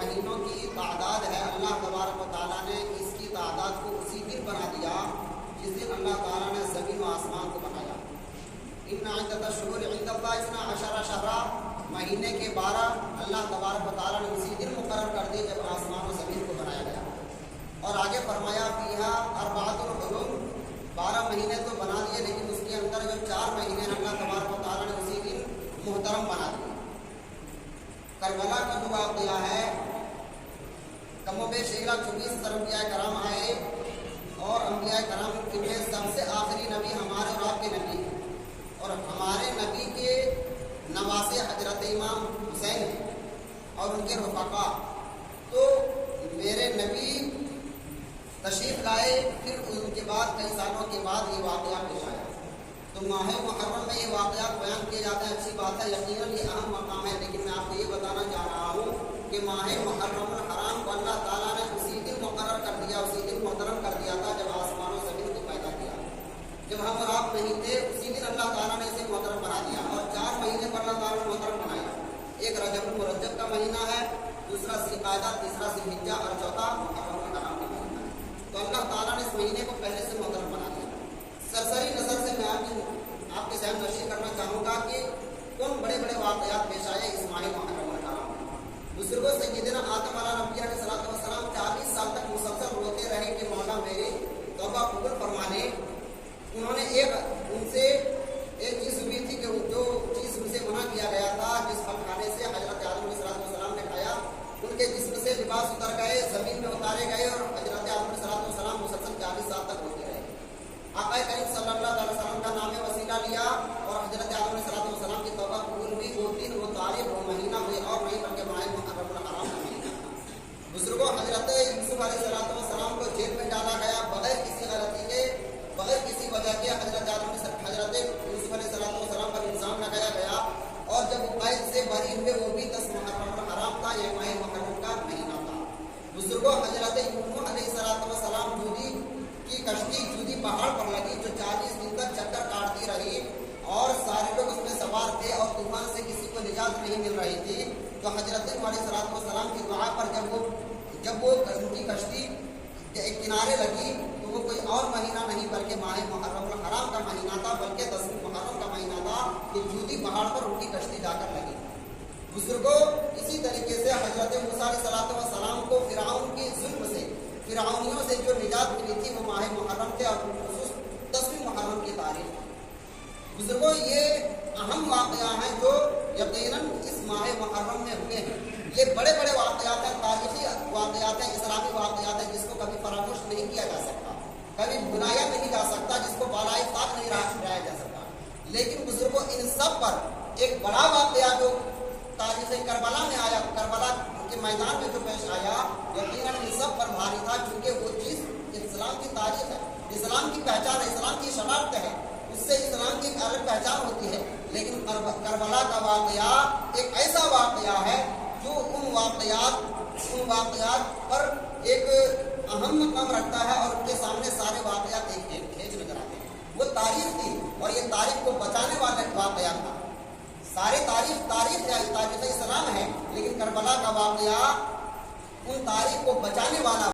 مہینوں کی تعداد ہے، اللہ تبارک و تعالیٰ نے اس کی تعداد کو اسی دن بنا دیا جس دن اللہ تعالیٰ نے زمین و آسمان کو بنایا۔ ان عدۃ الشہور عند اللہ 12 شہرا، مہینے کے 12 اللہ تبارک و تعالیٰ نے اسی دن مقرر کر دیے جب آسمان و زمین کو بنایا گیا۔ اور آگے فرمایا فیہا اربعۃ الحرم، 12 مہینے تو بنا دیے لیکن اس کے اندر جو 4 مہینے اللہ تبارک و تعالیٰ نے اسی دن محترم بنا دیے۔ کربلا کا جو واقعہ ہے، کم و بیش 124 انبیاء کرام آئے اور انبیاء کرام میں سب سے آخری نبی ہمارے اور آپ کے نبی ہیں، اور ہمارے نبی کے نواسے حضرت امام حسین ہیں اور ان کے رفقا۔ تو میرے نبی تشریف لائے، پھر ان کے بعد کئی سالوں کے بعد یہ واقعہ پیش آیا۔ تو ماہ محرم میں یہ واقعات بیان کیے جاتے ہیں، اچھی بات ہے، یقیناً یہ اہم مقام ہے، لیکن میں آپ کو یہ بتانا چاہ رہا ہوں کہ ماہ محرم الحرام کو اللہ تعالیٰ نے اسی دن مقرر کر دیا، اسی دن محترم کر دیا تھا جب آسمان و زمین کو پیدا کیا۔ جب ہم اور آپ نہیں تھے اسی دن اللہ تعالیٰ نے اسے محترم بنا دیا، اور 4 مہینے پر اللہ تعالیٰ نے محترم بنایا۔ ایک رجب المرجب کا مہینہ ہے، دوسرا ذی القعدہ، تیسرا ذی الحجہ اور چوتھا محرم الحرام کا مہینہ ہے۔ تو اللہ تعالیٰ نے اس مہینے کو پہلے سے محترم بنا دیا۔ سرسری نظر سے میں آپ کے ذہن نشی کرنا چاہوں گا کہ کون بڑے بڑے واقعات پیش آئے اس ماہ محرم الحرام میں۔ بزرگوں سیدنا آدم علیہ نبی علیہ الصلوۃ والسلام 40 سال تک مسلسل روتے رہے کہ مولا میری توبہ قبول فرما لے۔ انہوں نے ان سے ایک چیز ہوئی تھی کہ جو چیز ان سے منع کیا گیا تھا، جس پھل کھانے سے حضرت آدم علیہ الصلوۃ والسلام نے کھایا، ان کے جسم سے لباس اتر گئے، زمین میں اتارے گئے، اور حضرت آدم علیہ الصلوۃ والسلام مسلسل 40 سال تک روتے رہے۔ آقا کریم صلی اللہ علیہ وسلم کا نام وسیلہ لیا اور حضرت آدم علیہ السلام کی توبہ قبول ہوئی۔ وہ دن، وہ تاریخ، وہ مہینہ ہوئے اور نہیں بلکہ ماہ محرم الحرام کا مہینہ تھا۔ بزرگوں، حضرت یوسف علیہ السلام کو جیل میں ڈالا گیا بغیر کسی غلطی کے، بغیر کسی وجہ کے۔ حضرت یوسف علیہ السلام پر الزام لگایا گیا، اور جب وہ قید سے بری ہوئے وہ بھی 10 محرم الحرام تھا، یہ ماہ محرم کا مہینہ تھا۔ بزرگوں، حضرت نوح علیہ السلام کی کشتی جودی پہاڑ پر لگی جو 40 دن تک چکر کاٹتی رہی، اور سارے لوگ اس میں سوار تھے اور طوفان سے کسی کو نجات نہیں مل رہی تھی۔ تو حضرت نوح علیہ السلام کی دعا پر جب وہ ان کی کشتی ایک کنارے لگی تو وہ کوئی اور مہینہ نہیں بلکہ ماہ محرم الحرام کا مہینہ تھا، بلکہ 10 محرم کا مہینہ تھا کہ جودی پہاڑ پر ان کی کشتی جا کر لگی۔ بزرگوں، اسی طریقے سے حضرت موسیٰ علیہ السلام کو فرعون کی ظلم سے، فرعونیوں سے جو نجات ملی تھی وہ ماہ محرم تھے، اور خصوص 10 محرم کی تاریخ۔ بزرگوں، یہ اہم واقعہ ہیں جو یقیناً اس ماہ محرم میں ہوئے ہیں۔ یہ بڑے بڑے واقعات ہیں، تاریخی واقعات ہیں، اسلامی واقعات ہیں، جس کو کبھی فراموش نہیں کیا جا سکتا، کبھی بھلایا نہیں جا سکتا، جس کو بالائے طاق نہیں رہا جا سکتا۔ لیکن بزرگوں، ان سب پر ایک بڑا واقعہ جو تاریخ کربلا میں آیا، کربلا کے میدان میں جو پیش آیا، یقیناً ان سب پر بھاری تھا، کیونکہ وہ چیز اسلام کی تاریخ ہے، اسلام کی پہچان ہے، اسلام کی شناخت ہے، اس سے اسلام کی الگ پہچان ہوتی ہے۔ لیکن کربلا کا واقعہ ایک ایسا واقعہ ہے جو ان واقعات پر ایک اہم مقام رکھتا ہے، اور ان کے سامنے سارے واقعات ایک کھینچ نظر آتے ہیں۔ وہ تاریخ تھی، اور یہ تاریخ کو بچانے والا واقعہ تھا۔ سارے تاریخ اسلام ہے، لیکن کربلا کا واقعہ ان تاریخ کو بچانے والا